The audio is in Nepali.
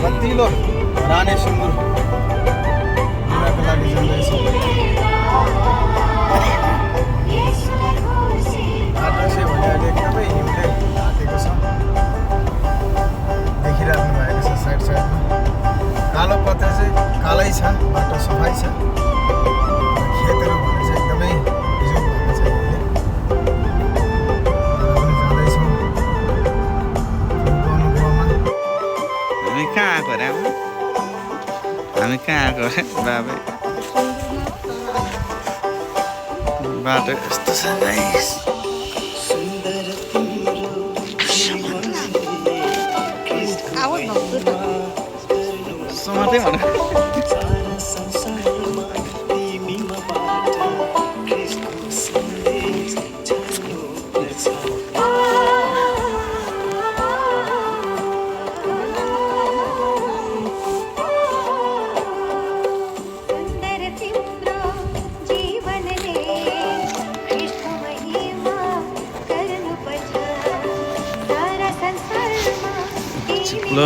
कतिलो राने सिन्दुर लिनको लागि जाँदैछौँ। बाटो चाहिँ भने अहिले एकदमै हिउँले ढाकेको छ, देखिराख्नु भएको छ साइड साइडमा। कालो पत्रे चाहिँ कालै छ, बाटो सफाइ छ। खेतहरू भने चाहिँ एकदमै बिजोग भएको छ हिउँले। पनि जाँदैछौँ अनुभवमा। हामी कहाँ आएको रे आमा? हामी कहाँ आएको रे बाबा? बाटो यस्तो छ गाइस। समातै भन्नु Lo,